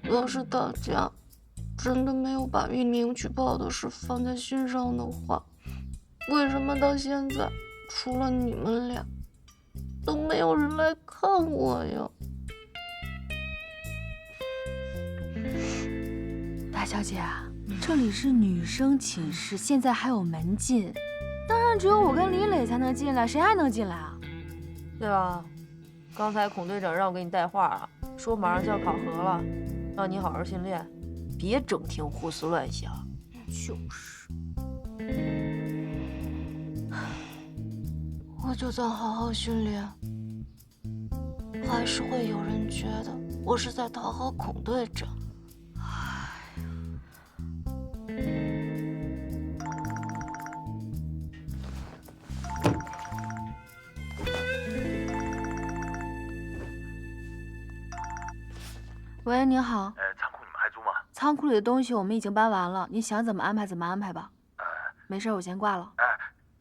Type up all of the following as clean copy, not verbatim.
要是大家真的没有把匿名举报的事放在心上的话，为什么到现在除了你们俩，都没有人来看我呀？大小姐啊，这里是女生寝室，现在还有门禁，当然只有我跟李磊才能进来，谁还能进来啊？对啊，刚才孔队长让我给你带话啊，说马上就要考核了，让你好好训练，别整天胡思乱想。就是，我就算好好训练，还是会有人觉得我是在讨好孔队长。喂，您好。仓库你们还租吗？仓库里的东西我们已经搬完了，您想怎么安排怎么安排吧。没事，我先挂了。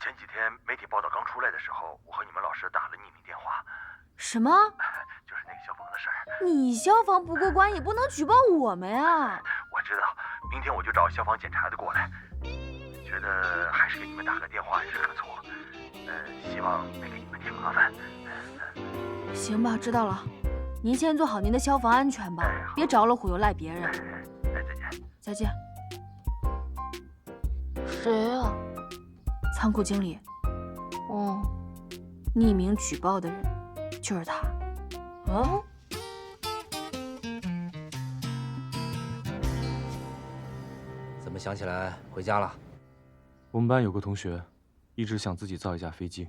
前几天媒体报道刚出来的时候，我和你们老师打了匿名电话。什么？就是那个消防的事儿。你消防不过关，也不能举报我们呀。我知道，明天我就找消防检查的过来。觉得还是给你们打个电话是个错。希望没给你们添麻烦。行吧，知道了。您先做好您的消防安全吧，别着了火又赖别人。再见。再见。谁呀？仓库经理。哦，匿名举报的人就是他。啊？怎么想起来回家了？我们班有个同学，一直想自己造一架飞机，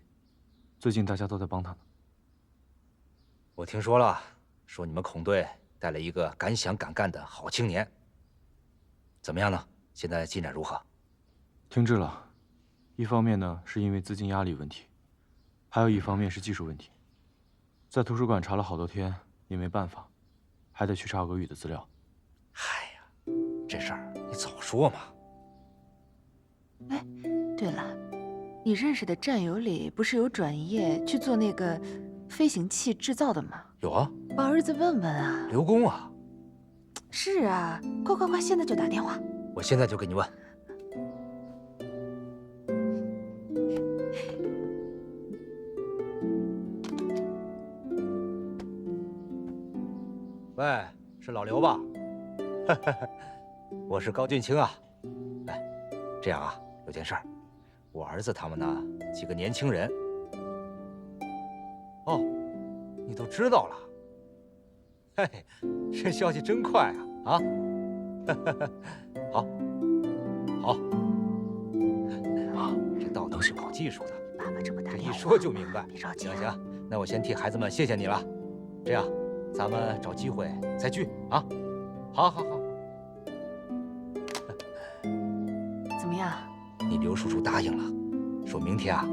最近大家都在帮他呢。我听说了，说你们孔队带了一个敢想敢干的好青年。怎么样呢？现在进展如何？停滞了，一方面呢是因为资金压力问题，还有一方面是技术问题。在图书馆查了好多天也没办法，还得去查俄语的资料。哎呀，这事儿你早说嘛！哎，对了，你认识的战友里不是有转业去做那个飞行器制造的吗？有啊，帮儿子问问啊。刘工啊。是啊，快快快，现在就打电话。我现在就给你问。喂，是老刘吧？我是高俊清啊。哎，这样啊，有件事儿，我儿子他们呢几个年轻人。哦，你都知道了。嘿，这消息真快啊！啊，好，好，啊，这到底是搞技术的，爸爸这么打这电话，一说就明白。别着急啊。行行，那我先替孩子们谢谢你了。这样，咱们找机会再聚啊。好，好，好。怎么样？你刘叔叔答应了，说明天啊，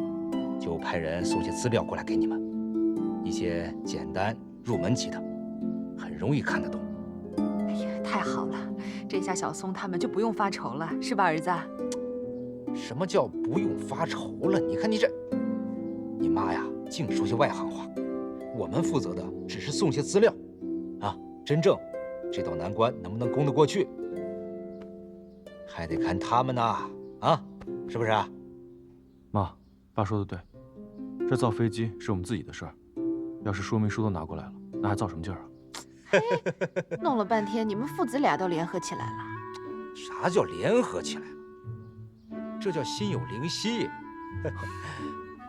就派人送些资料过来给你们，一些简单入门级的，很容易看得懂。哎呀，太好了，这下小松他们就不用发愁了，是吧，儿子？什么叫不用发愁了？你看你这，你妈呀，净说些外行话。我们负责的只是送些资料，啊，真正这道难关能不能攻得过去，还得看他们呢，啊，是不是啊？妈，爸说的对，这造飞机是我们自己的事儿，要是说明书都拿过来了，那还造什么劲儿啊？弄了半天，你们父子俩都联合起来了。啥叫联合起来了？这叫心有灵犀。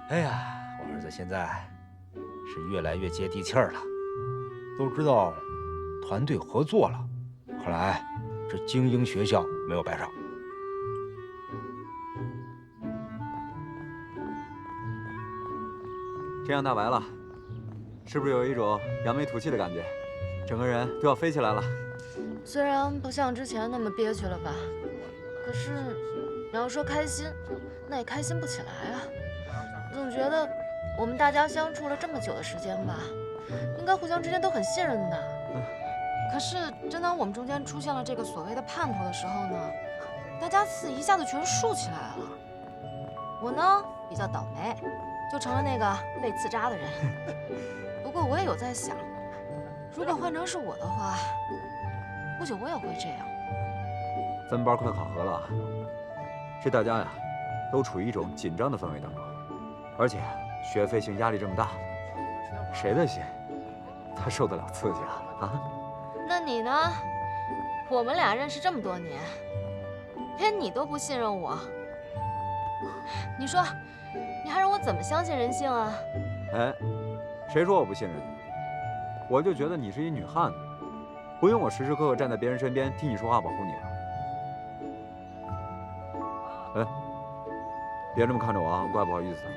哎呀，我儿子现在是越来越接地气儿了，都知道团队合作了。看来这精英学校没有白上。天阳大白了，是不是有一种扬眉吐气的感觉？整个人都要飞起来了。虽然不像之前那么憋屈了吧，可是你要说开心，那也开心不起来啊。总觉得我们大家相处了这么久的时间吧，应该互相之间都很信任的。可是真当我们中间出现了这个所谓的叛徒的时候呢，大家刺一下子全竖起来了。我呢比较倒霉，就成了那个被刺扎的人。不过我也有在想，如果换成是我的话，估计我也会这样。咱们班快考核了，这大家呀，都处于一种紧张的氛围当中，而且学飞行压力这么大，谁的心他受得了刺激啊？啊？那你呢？我们俩认识这么多年，连你都不信任我，你说，你还让我怎么相信人性啊？哎，谁说我不信任你？我就觉得你是一女汉子，不用我时时刻刻站在别人身边替你说话保护你了。哎，别这么看着我啊，怪不好意思的。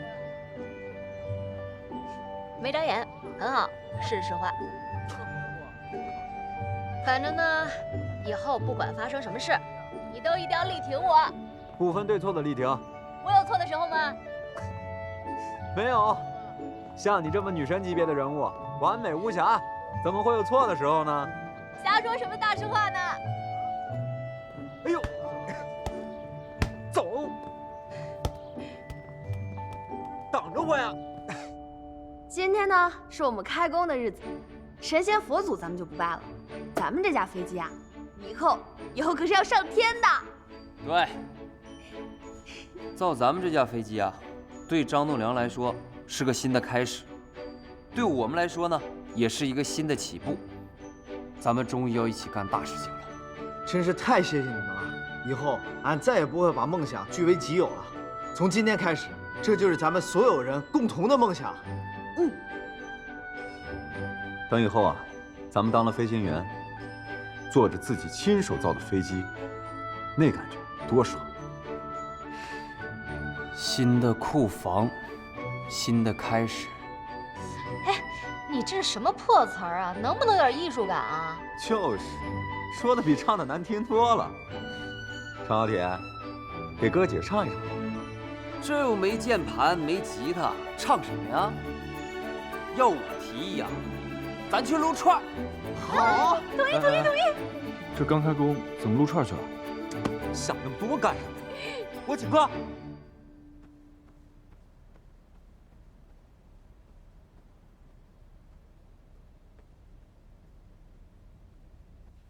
没长眼，很好，是实话。反正呢，以后不管发生什么事，你都一定要力挺我。不分对错的力挺。我有错的时候吗？没有，像你这么女神级别的人物，完美无瑕，怎么会有错的时候呢？瞎说什么大实话呢？哎呦，走，挡着我呀！今天呢，是我们开工的日子，神仙佛祖咱们就不拜了。咱们这架飞机啊，以后可是要上天的。对，造咱们这架飞机啊，对张栋梁来说是个新的开始，对我们来说呢，也是一个新的起步。咱们终于要一起干大事情了。真是太谢谢你们了！以后俺再也不会把梦想据为己有了。从今天开始，这就是咱们所有人共同的梦想。等以后啊，咱们当了飞行员，坐着自己亲手造的飞机，那感觉多爽！新的库房，新的开始。你这是什么破词儿啊？能不能有点艺术感啊？就是，说的比唱的难听多了。常小铁，给哥姐唱一首。这又没键盘，没吉他，唱什么呀？要我提议呀，咱去撸串。好，同意。这刚开工怎么撸串去了？想那么多干什么？我请客。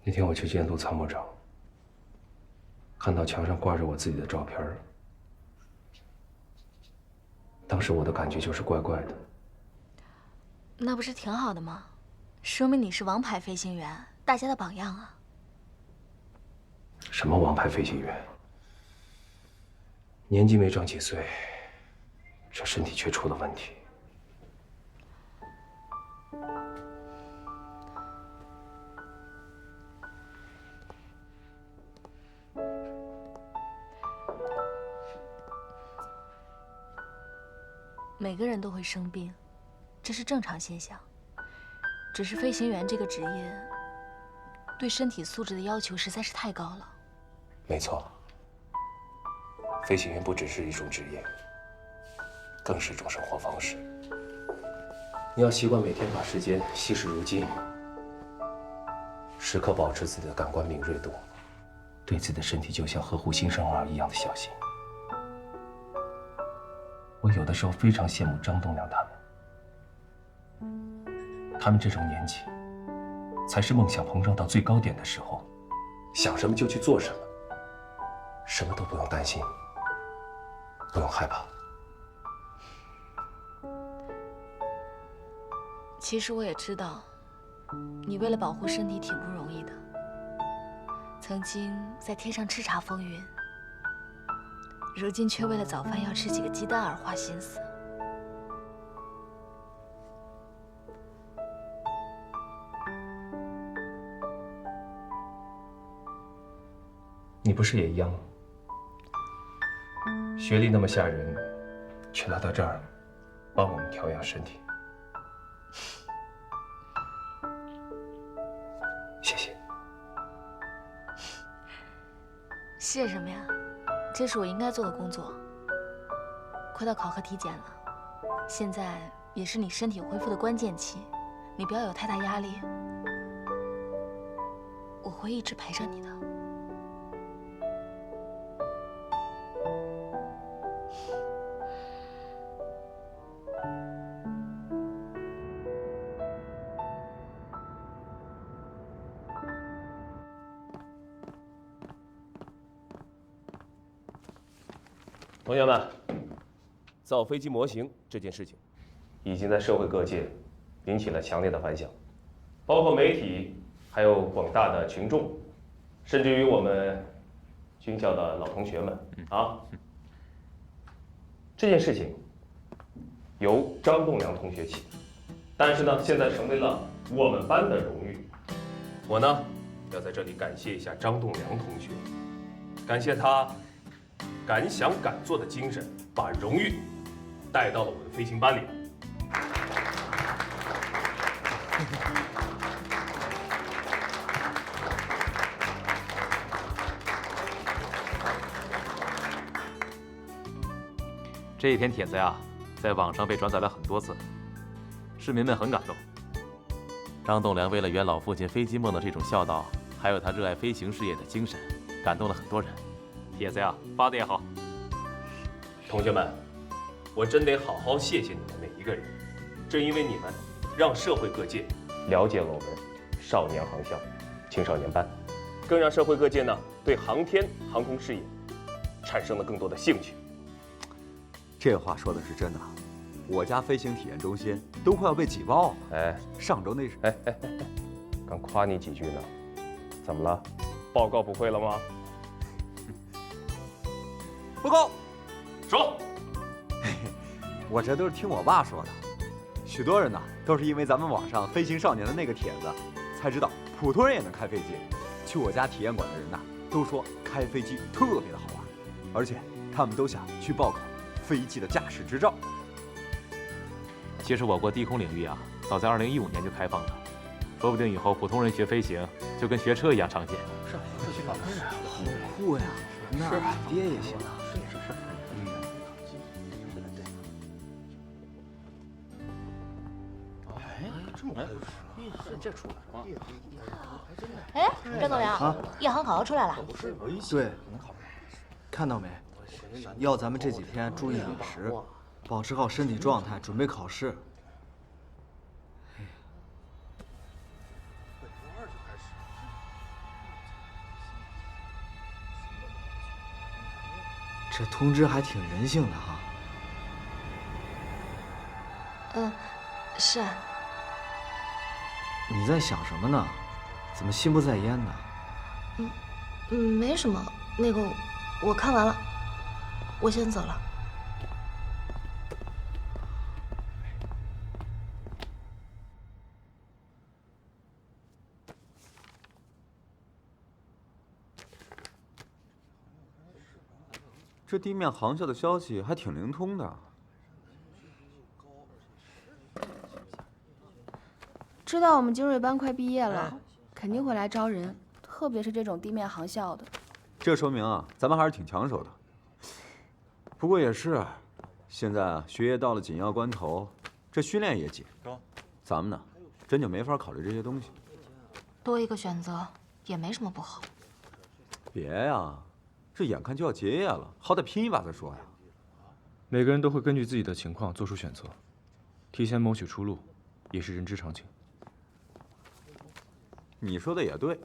那天我去监督参谋长，看到墙上挂着我自己的照片儿，当时我的感觉就是怪怪的。那不是挺好的吗？说明你是王牌飞行员，大家的榜样啊。什么王牌飞行员？年纪没长几岁，这身体却出了问题。每个人都会生病，这是正常现象。只是飞行员这个职业，对身体素质的要求实在是太高了。没错，飞行员不只是一种职业，更是一种生活方式。你要习惯每天把时间惜时如金，时刻保持自己的感官敏锐度，对自己的身体就像呵护新生儿一样的小心。我有的时候非常羡慕张栋梁他们这种年纪，才是梦想膨胀到最高点的时候，想什么就去做什么，什么都不用担心，不用害怕。其实我也知道，你为了保护身体挺不容易的，曾经在天上叱咤风云，如今却为了早饭要吃几个鸡蛋而花心思。你不是也一样吗？学历那么吓人，却来到这儿帮我们调养身体。谢谢。谢什么呀？这是我应该做的工作。快到考核体检了，现在也是你身体恢复的关键期，你不要有太大压力。我会一直陪着你的。同学们，造飞机模型这件事情，已经在社会各界引起了强烈的反响，包括媒体，还有广大的群众，甚至于我们军校的老同学们啊。这件事情由张栋梁同学起，但是呢，现在成为了我们班的荣誉。我呢，要在这里感谢一下张栋梁同学，感谢他敢想敢做的精神，把荣誉带到了我们飞行班里。这一篇帖子呀，在网上被转载了很多次，市民们很感动。张栋梁为了圆老父亲飞机梦的这种孝道，还有他热爱飞行事业的精神，感动了很多人。帖子呀，发的也好。同学们，我真得好好谢谢你们每一个人，正因为你们，让社会各界了解了我们少年航校、青少年班，更让社会各界呢对航天航空事业产生了更多的兴趣。这话说的是真的，我家飞行体验中心都快要被挤爆了。哎，上周那是，刚夸你几句呢，怎么了？报告不会了吗？报告，说。我这都是听我爸说的。许多人呢，都是因为咱们网上飞行少年的那个帖子，才知道普通人也能开飞机。去我家体验馆的人呐，都说开飞机特别的好玩，而且他们都想去报考飞机的驾驶执照。其实我国低空领域啊，早在2015年就开放了，说不定以后普通人学飞行就跟学车一样常见。是，好酷呀！那爹也行啊。这出来了。哎，张栋梁，夜航考核出来了。对，看到没？要咱们这几天注意饮食，保持好身体状态，准备考试。这通知还挺人性的哈。是啊。你在想什么呢？怎么心不在焉呢？没什么。那个，我看完了，我先走了。这地面航校的消息还挺灵通的。知道我们精锐班快毕业了，肯定会来招人，特别是这种地面航校的。这说明啊，咱们还是挺抢手的。不过也是，现在啊，学业到了紧要关头，这训练也紧，咱们呢，真就没法考虑这些东西。多一个选择也没什么不好。别呀，这眼看就要结业了，好歹拼一把再说呀。每个人都会根据自己的情况做出选择，提前谋取出路，也是人之常情。你说的也对，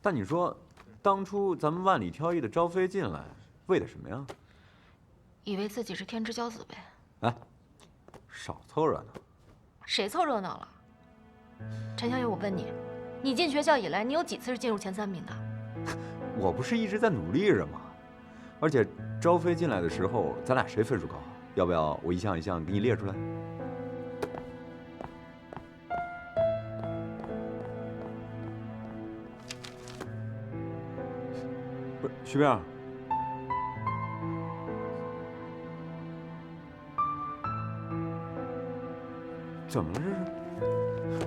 但你说，当初咱们万里挑一的招飞进来，为的什么呀？以为自己是天之骄子呗。哎，少凑热闹。谁凑热闹了？陈小雨，我问你，你进学校以来，你有几次是进入前3名的？我不是一直在努力着吗？而且招飞进来的时候，咱俩谁分数高？要不要我一项一项给你列出来？不是，徐兵，怎么了这是？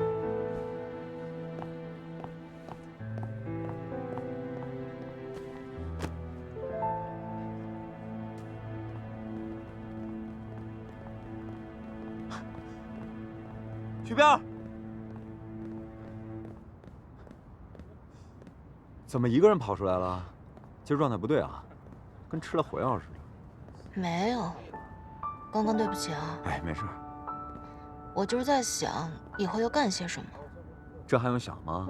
徐兵，怎么一个人跑出来了？今儿状态不对啊，跟吃了火药似的。没有，刚刚对不起啊。哎，没事。我就是在想，以后要干些什么。这还用想吗？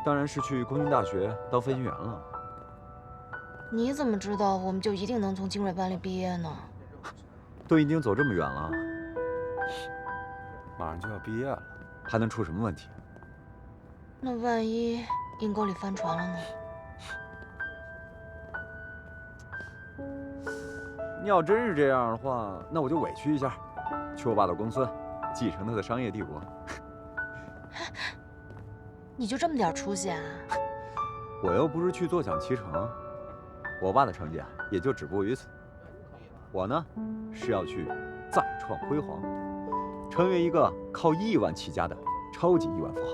当然是去空军大学当飞行员了。你怎么知道我们就一定能从精锐班里毕业呢？都已经走这么远了，马上就要毕业了，还能出什么问题？那万一阴沟里翻船了呢？你要真是这样的话，那我就委屈一下，去我爸的公司，继承他的商业帝国。你就这么点出息啊？我又不是去坐享其成，我爸的成绩啊，也就止步于此。我呢，是要去再创辉煌，成为一个靠亿万起家的超级亿万富豪。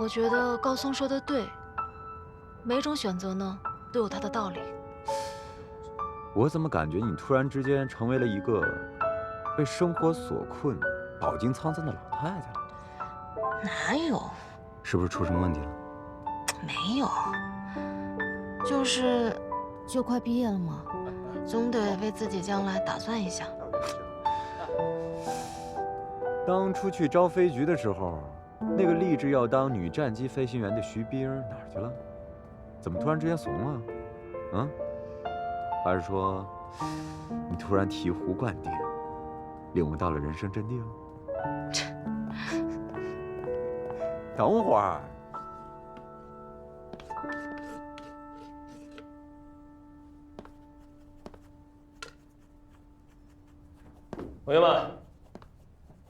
我觉得高松说的对，每种选择呢都有它的道理。我怎么感觉你突然之间成为了一个被生活所困、饱经沧桑的老太太了？哪有？是不是出什么问题了？没有，就快毕业了嘛，总得为自己将来打算一下。当初去招飞局的时候，那个立志要当女战机飞行员的徐冰哪儿去了？怎么突然之间怂了？嗯？还是说你突然醍醐灌顶，领悟到了人生真谛了？等会儿。同学们，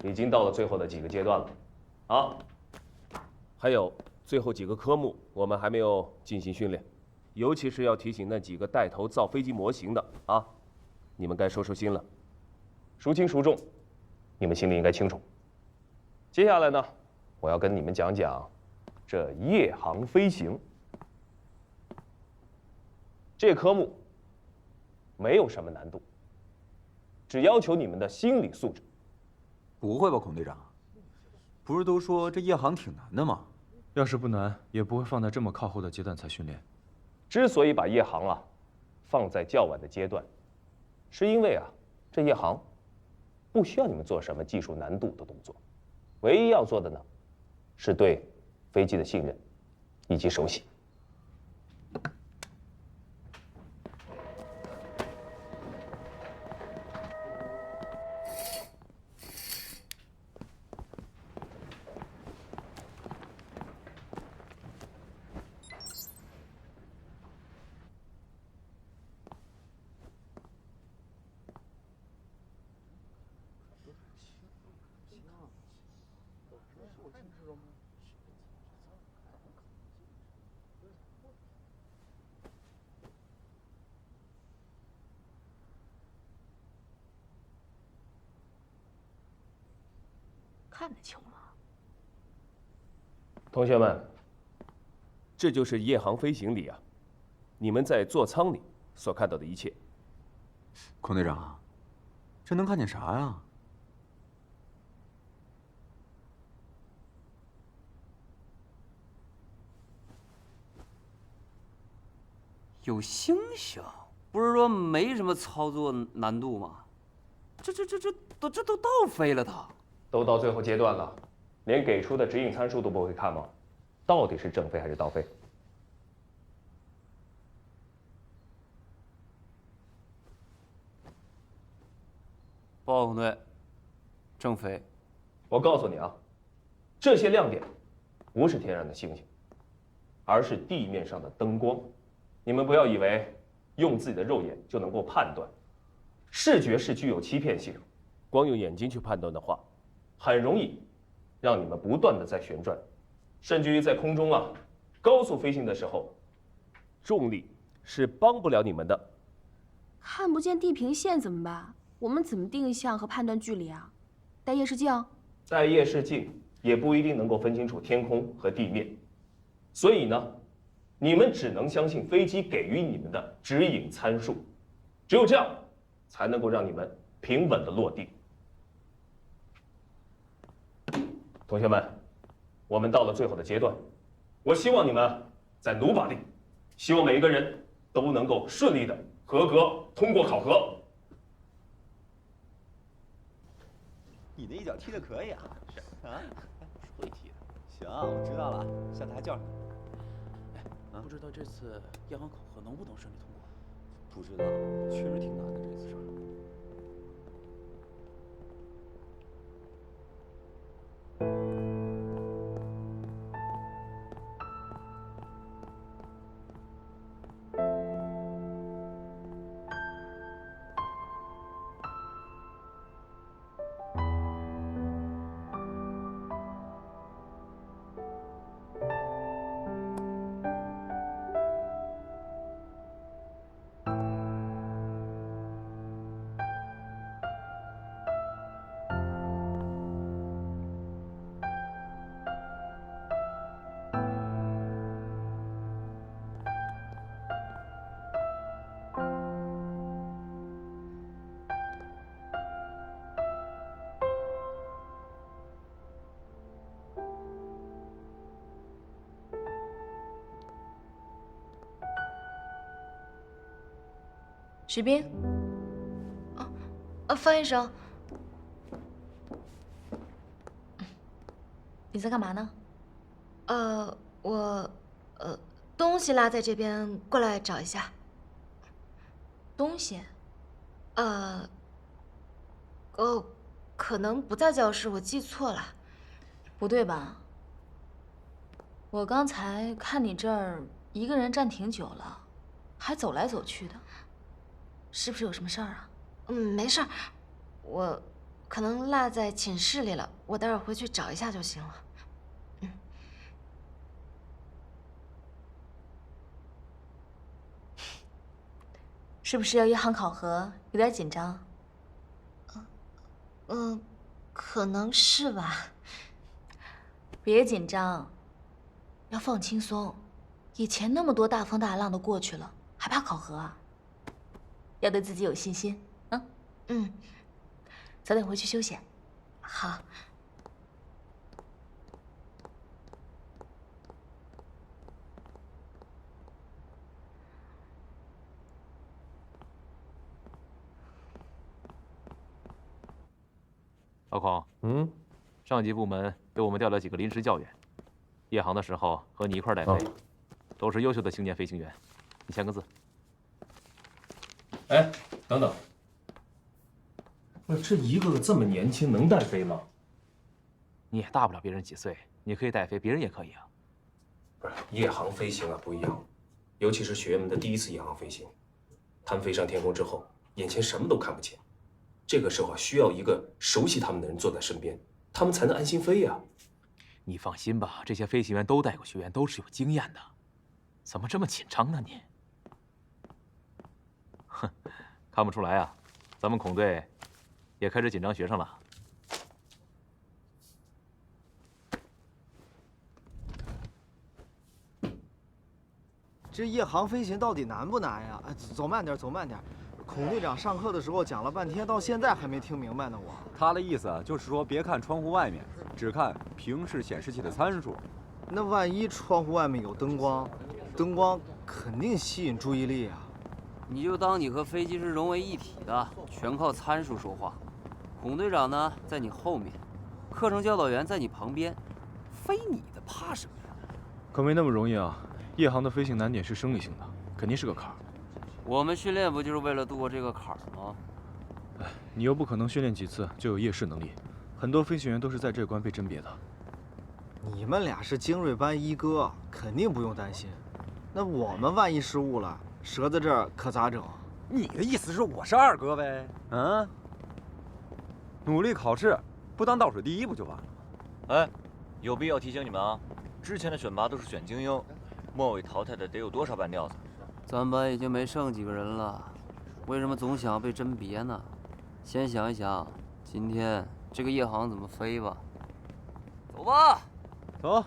已经到了最后的几个阶段了，啊，还有最后几个科目我们还没有进行训练，尤其是要提醒那几个带头造飞机模型的啊，你们该收收心了，孰轻孰重，你们心里应该清楚。接下来呢，我要跟你们讲讲这夜航飞行这科目，没有什么难度。只要求你们的心理素质。不会吧，孔队长？不是都说这夜航挺难的吗？要是不难，也不会放在这么靠后的阶段才训练。之所以把夜航啊放在较晚的阶段，是因为啊这夜航不需要你们做什么技术难度的动作，唯一要做的呢是对飞机的信任以及熟悉。看得清吗？同学们，这就是夜航飞行里啊，你们在座舱里所看到的一切。孔队长，这能看见啥呀？有星星，不是说没什么操作难度吗？这都倒飞了它。都到最后阶段了，连给出的指引参数都不会看吗？到底是正飞还是倒飞？报告孔队，正飞。我告诉你啊，这些亮点不是天上的星星，而是地面上的灯光。你们不要以为用自己的肉眼就能够判断，视觉是具有欺骗性，光用眼睛去判断的话，很容易让你们不断的在旋转，甚至于在空中啊高速飞行的时候，重力是帮不了你们的。看不见地平线怎么办？我们怎么定向和判断距离啊？带夜视镜？带夜视镜也不一定能够分清楚天空和地面，所以呢，你们只能相信飞机给予你们的指引参数，只有这样，才能够让你们平稳的落地。同学们，我们到了最后的阶段，我希望你们再努把力，希望每一个人都能够顺利的合格通过考核。你那一脚踢的可以啊！是啊，会踢的。行，我知道了，下次还叫上你。不知道这次夜航考核能不能顺利通过？不知道，确实挺难的这次事儿。徐冰，方医生，你在干嘛呢？我东西落在这边，过来找一下。东西？可能不在教室，我记错了。不对吧？我刚才看你这儿一个人站挺久了，还走来走去的，是不是有什么事儿啊？没事儿，我可能落在寝室里了，我待会儿回去找一下就行了。是不是要夜航考核，有点紧张？可能是吧。别紧张，要放轻松。以前那么多大风大浪都过去了，还怕考核啊？要对自己有信心啊！早点回去休息。好。老孔，上级部门给我们调了几个临时教员，夜航的时候和你一块儿带飞，都是优秀的青年飞行员，你签个字。哎，等等，不是这一个个这么年轻，能带飞吗？你也大不了别人几岁，你可以带飞，别人也可以啊。不是夜航飞行啊不一样，尤其是学员们的第一次夜航飞行，他们飞上天空之后，眼前什么都看不见。这个时候需要一个熟悉他们的人坐在身边，他们才能安心飞呀。你放心吧，这些飞行员都带过学员，都是有经验的。怎么这么紧张呢你？哼，看不出来啊，咱们孔队也开始紧张学生了。这夜航飞行到底难不难呀？走慢点，走慢点。孔队长上课的时候讲了半天，到现在还没听明白呢。他的意思啊，就是说别看窗户外面，只看平视显示器的参数。那万一窗户外面有灯光，灯光肯定吸引注意力啊。你就当你和飞机是融为一体的，全靠参数说话。孔队长呢，在你后面，课程教导员在你旁边，飞你的怕什么呀？可没那么容易啊！夜航的飞行难点是生理性的，肯定是个坎儿。我们训练不就是为了度过这个坎儿吗？哎，你又不可能训练几次就有夜视能力，很多飞行员都是在这关被甄别的。你们俩是精锐班一哥，肯定不用担心。那我们万一失误了，折在这儿可咋整？你的意思是我是二哥呗？努力考试，不当倒数第一不就完了吗？哎，有必要提醒你们啊，之前的选拔都是选精英，末尾淘汰的得有多少半吊子？咱班已经没剩几个人了，为什么总想要被甄别呢？先想一想，今天这个夜航怎么飞吧。走吧，走。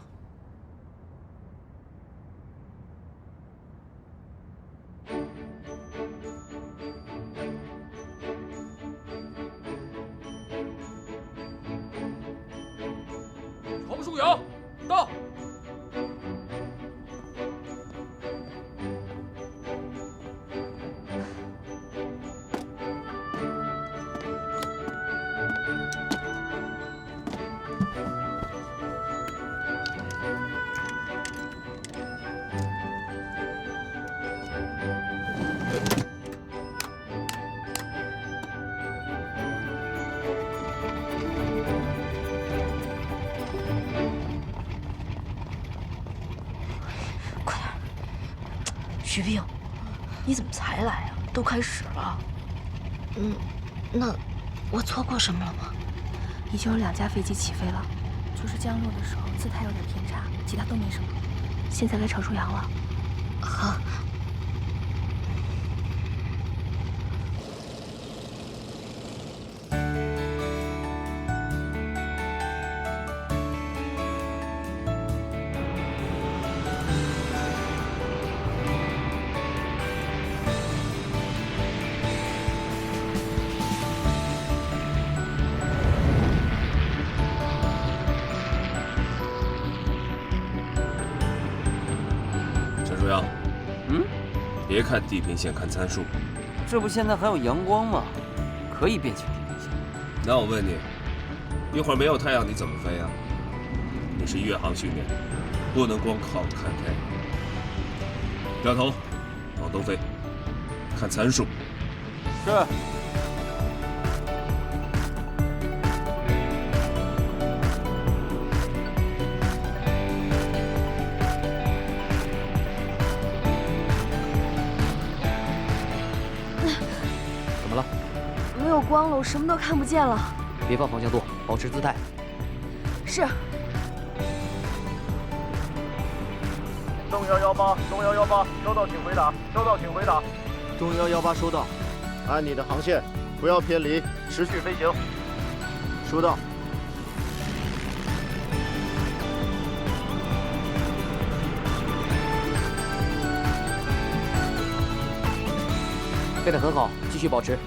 丛树阳，到。徐冰，你怎么才来啊？都开始了。那我错过什么了吗？已经有2架飞机起飞了，就是降落的时候姿态有点偏差，其他都没什么。现在该炒出洋了。好。别看地平线，看参数。这不现在还有阳光吗？可以变成地平线。那我问你，一会儿没有太阳你怎么飞啊？你是越航训练，不能光靠看太阳。掉头，往东飞，看参数。是。没有光了，我什么都看不见了。别放方向舵，保持姿态。是。中幺幺八，收到请回答，收到请回答。中幺幺八收到，按你的航线，不要偏离，持续飞行。收到。飞得很好，继续保持。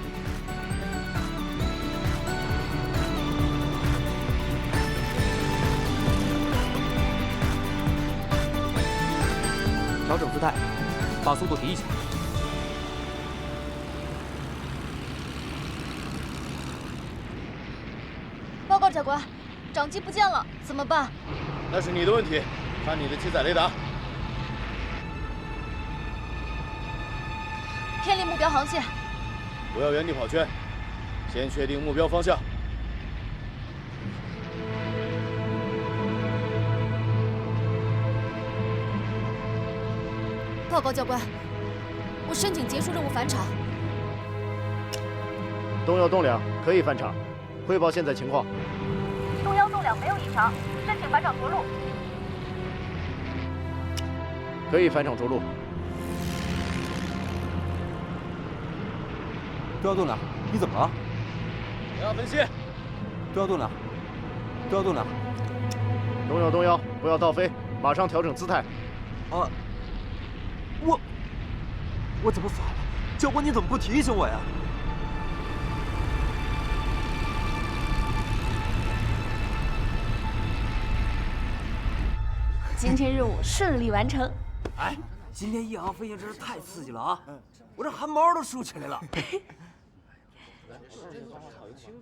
调整姿态，把速度提一下。报告长官，长机不见了，怎么办？那是你的问题，看你的机载雷达。偏离目标航线，不要原地跑圈，先确定目标方向。报告教官，我申请结束任务返场。东幺东两可以返场，汇报现在情况。东幺东两没有异常，申请返场着陆。可以返场着陆。东幺东两，你怎么了？我要分析。东幺东两，东幺东两，东幺东幺，不要倒飞，马上调整姿态。啊！我怎么反了？教官，你怎么不提醒我呀？今天任务顺利完成。哎，今天夜航飞行真是太刺激了啊！我这汗毛都竖起来了。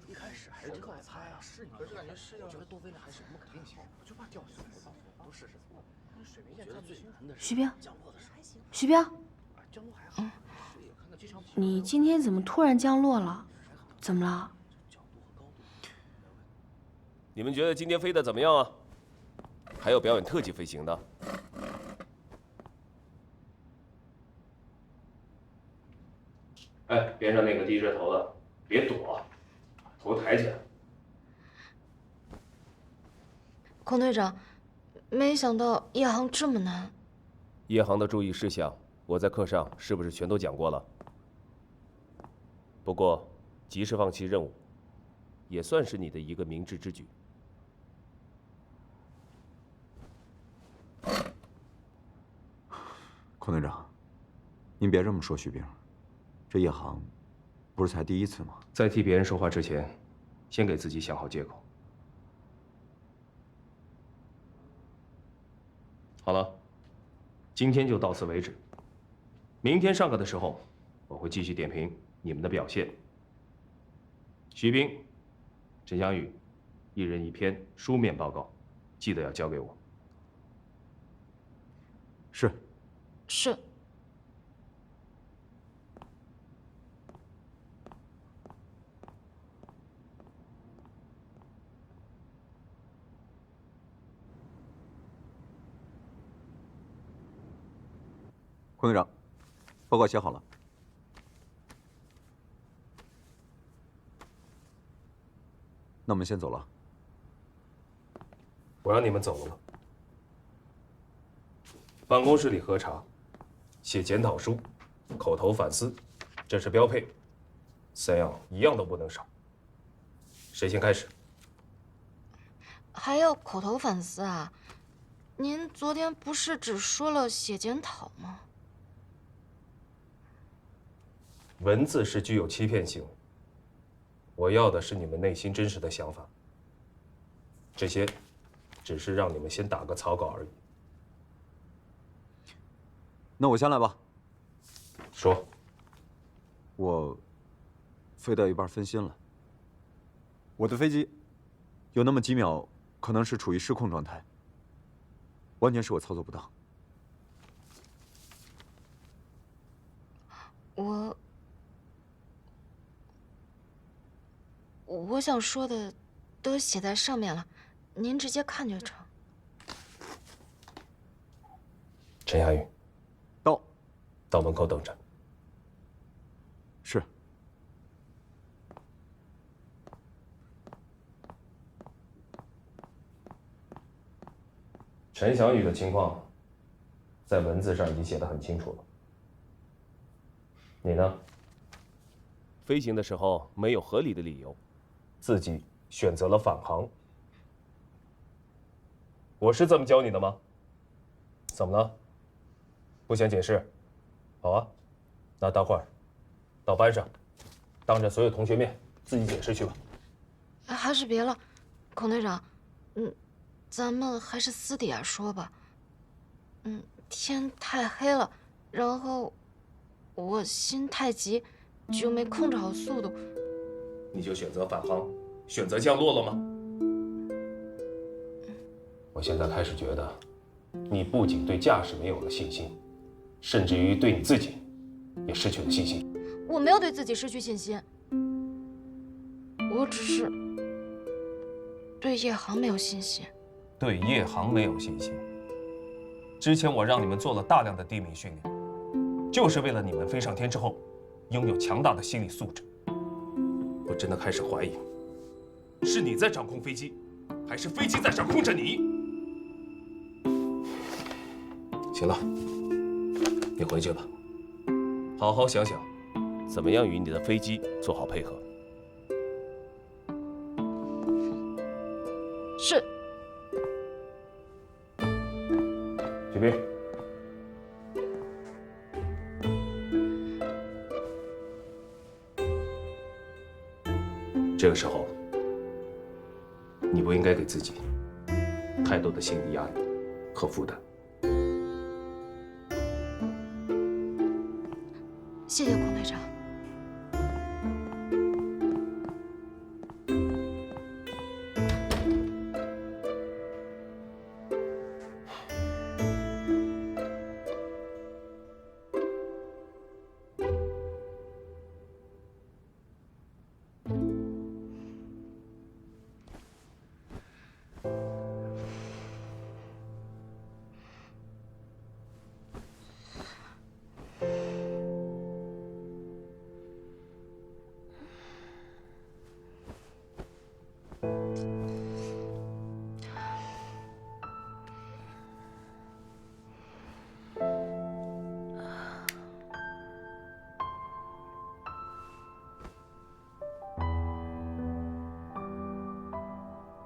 一开始还是特猜啊，是你，可是感觉是要觉得多飞了还是什么肯定性，我就怕掉下来，都试试。水平线看最难的是徐冰，徐冰，你今天怎么突然降落了？怎么了？你们觉得今天飞得怎么样啊？还有表演特技飞行的。哎，边上那个低着头的，别躲，头抬起来。孔队长，没想到夜航这么难。夜航的注意事项，我在课上是不是全都讲过了？不过，及时放弃任务，也算是你的一个明智之举。孔队长，您别这么说徐冰，这夜航不是才第一次吗？在替别人说话之前，先给自己想好借口。好了，今天就到此为止。明天上课的时候，我会继续点评你们的表现。徐冰、陈翔宇，一人一篇书面报告，记得要交给我。是。是。孔队长，报告写好了。那我们先走了。我让你们走了吗？办公室里核查，写检讨书，口头反思，这是标配，3样一样都不能少。谁先开始？还要口头反思啊？您昨天不是只说了写检讨吗？文字是具有欺骗性的，我要的是你们内心真实的想法。这些只是让你们先打个草稿而已。那我先来吧。说。我飞到一半分心了。我的飞机有那么几秒可能是处于失控状态，完全是我操作不当。我想说的都写在上面了，您直接看就成。陈夏雨，到门口等着。是。陈翔宇的情况，在文字上已经写得很清楚了。你呢？飞行的时候没有合理的理由，自己选择了返航。我是这么教你的吗？怎么了？不想解释？好啊，那待会儿到班上，当着所有同学面自己解释去吧。还是别了，孔队长，咱们还是私底下说吧。天太黑了，然后我心太急，就没控制好速度。你就选择返航，选择降落了吗？我现在开始觉得，你不仅对驾驶没有了信心，甚至于对你自己也失去了信心。我没有对自己失去信心，我只是对夜航没有信心。对夜航没有信心。之前我让你们做了大量的地面训练，就是为了你们飞上天之后，拥有强大的心理素质。我真的开始怀疑，是你在掌控飞机，还是飞机在掌控着你？行了，你回去吧，好好想想，怎么样与你的飞机做好配合。是。举兵。这个时候，你不应该给自己太多的心理压力和负担。谢谢孔队长。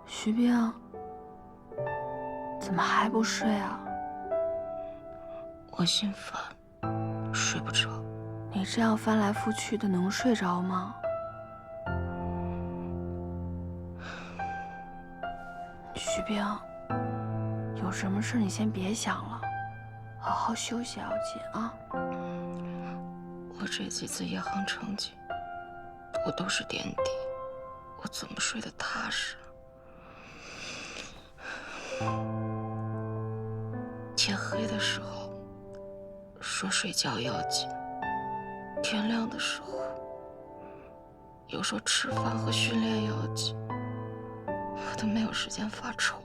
徐冰，怎么还不睡啊？我心烦，睡不着。你这样翻来覆去的，能睡着吗？徐冰，有什么事你先别想了，好好休息要紧啊。我这几次夜航成绩，我都是垫底，我怎么睡得踏实？天黑的时候说睡觉要紧，天亮的时候又说吃饭和训练要紧，我都没有时间发愁了。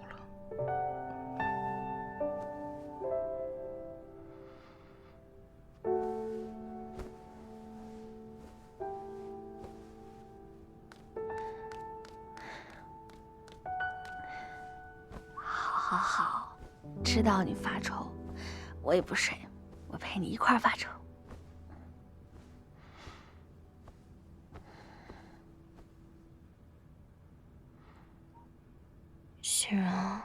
知道你发愁，我也不睡，我陪你一块儿发愁。欣然，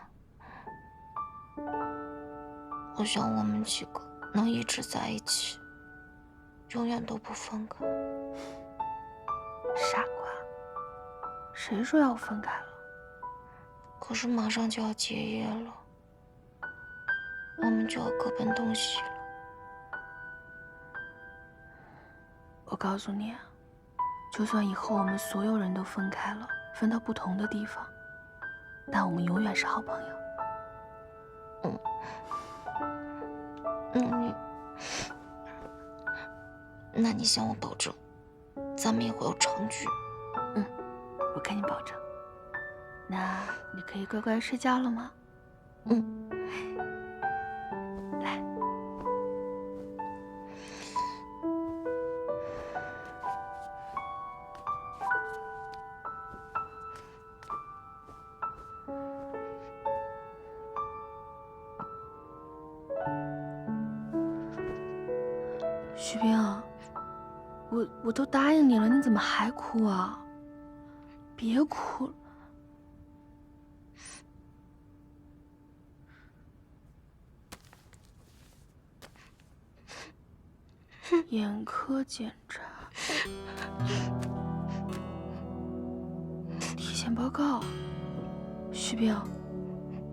我想我们几个能一直在一起，永远都不分开。傻瓜，谁说要分开了？可是马上就要结业了，我们就要各奔东西了。我告诉你，就算以后我们所有人都分开了，分到不同的地方，但我们永远是好朋友。那你向我保证，咱们以后要常聚。我跟你保证。那你可以乖乖睡觉了吗？来。徐冰，我都答应你了，你怎么还哭啊？别哭了。眼科检查，体检报告。徐冰，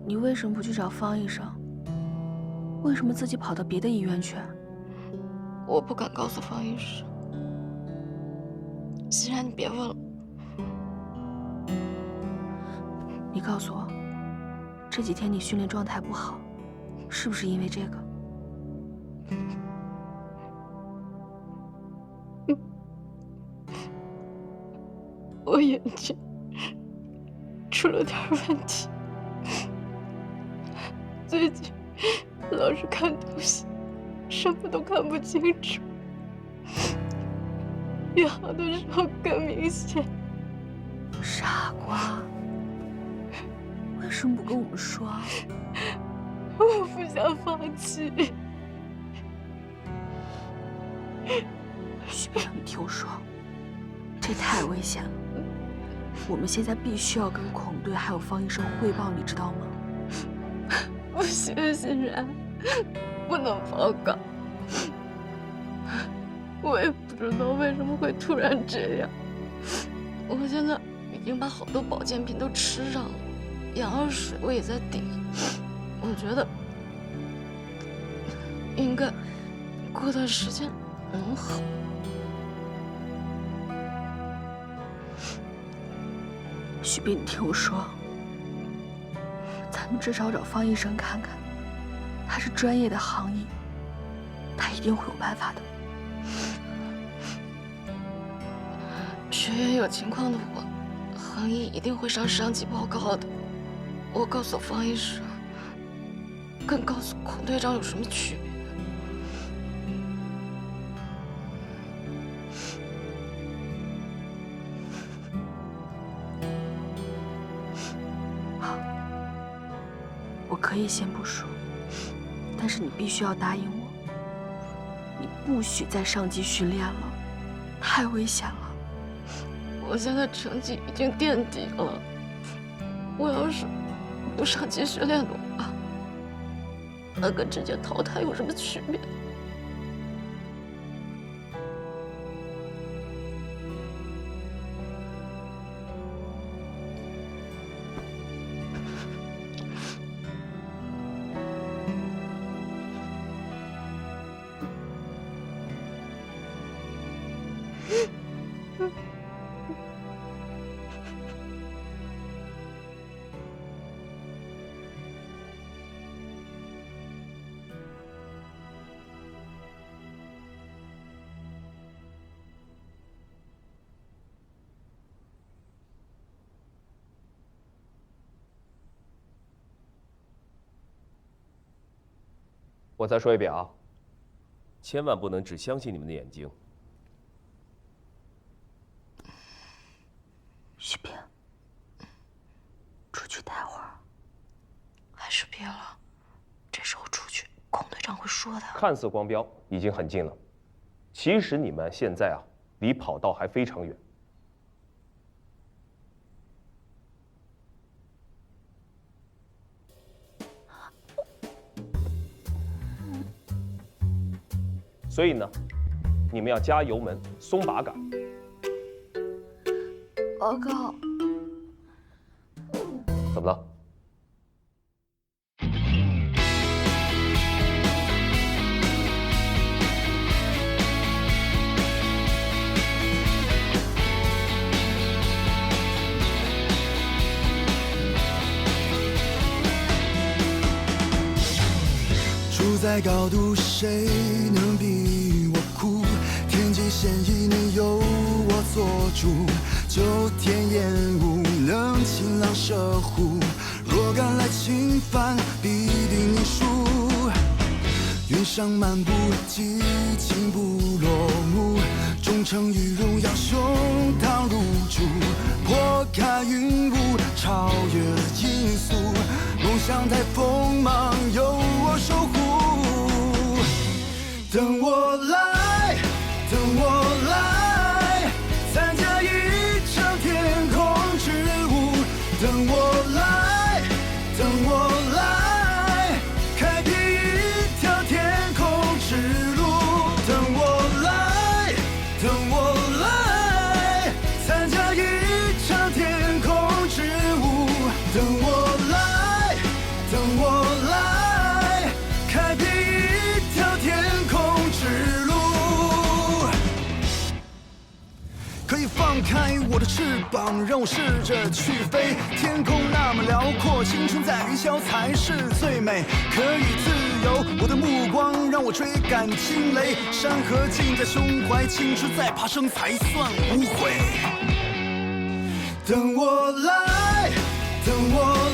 你为什么不去找方医生？为什么自己跑到别的医院去？我不敢告诉方医生。欣然，你别问了。你告诉我，这几天你训练状态不好，是不是因为这个？我眼睛出了点问题，最近老是看东西，什么都看不清楚，越好的时候更明显。傻瓜，为什么不跟我们说？我不想放弃。徐冰，你听我说，这太危险了。我们现在必须要跟孔队还有方医生汇报，你知道吗？不行，欣然，不能报告。我也不知道为什么会突然这样。我现在已经把好多保健品都吃上了，眼药水我也在点。我觉得应该过段时间能好。徐冰，你听我说，咱们至少找方医生看看，他是专业的行医，他一定会有办法的。学院有情况的我，行医一定会上上级报告的。我告诉方医生，跟告诉孔队长有什么区别？我可以先不说，但是你必须要答应我，你不许再上级训练了，太危险了。我现在成绩已经垫底了，我要是不上级训练的话，那跟直接淘汰有什么区别？我再说一遍啊，千万不能只相信你们的眼睛。徐冰，出去待会儿。还是别了，这长会说的。看似光标已经很近了，其实你们现在啊，离跑道还非常远。所以呢，你们要加油门，松把杆。报告。怎么了？处在高度，谁能比我酷？天际线已能由我做主，就天烟雾能晴朗守护。若敢来侵犯，必定你输。云上漫步，激情不落幕，忠诚与荣耀，胸膛入主，破开云雾，超越了因素，梦想太锋芒，由我守护。等我来，等我来，参加一场天空之舞。等我来，等我来，开辟一条天空之路。等我来，等我来，参加一场天空之舞。等我来，等我来，开辟一条天空之路。可以放开我的翅膀，让我试着去飞。天空那么辽阔，青春在云霄才是最美。可以自由，我的目光让我追赶惊雷。山河尽在胸怀，青春再爬升才算无悔。等我来，等我